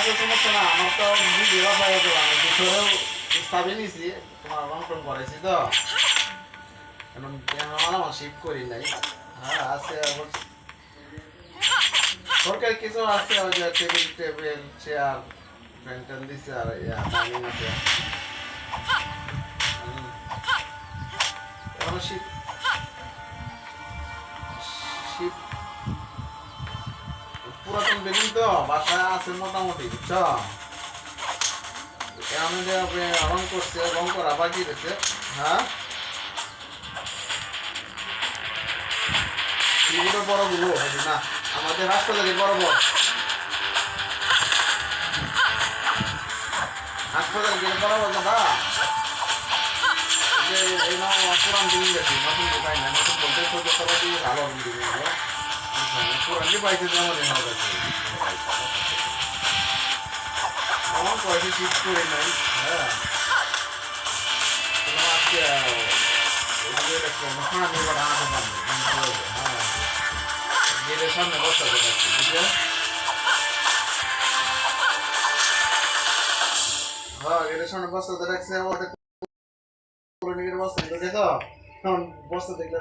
আছে সমস্যা না, আমার তো নিজে বাসায় গেলাম ভিতরেও স্থাপে নিছি, তোমার রং টং করাইছি তো এখন আমার শিফট করি নাই। হ্যাঁ আছে সরকারি কিছু আছে, ওই যে table table chair fan tan দিছে আর ডাইনিং আছে। এখন শীত শীত পুরাতন বিল্ডিং তো বাসায় আছে মোটামুটি বুঝছো। এখন যে রং করছে, রং করা বাকি রয়েছে। হ্যাঁ এগুলো বড় গুলো না, আমাদের হাসপাতালে বড় বড় হাসপাতাল গেলে বড় বড় দাদা এই না পুরান বিল্ডিং গেছি, নতুন পাই না, নতুন বলতে ছোট সবাই ভালো বিল্ডিং পুরানি পাইছে যেমন হয়ে গেছে আমার কয়েকটি শিফট করে নাই। হ্যাঁ তোমার আজকে পানি বা আনতে পারবে। হ্যাঁ গেটের সামনে বসতে পারছি বুঝলে। হ্যাঁ গেটের সামনে বস্তা রাখছে আমাদের বস্তা দেখে তো, বস্তা দেখলে তো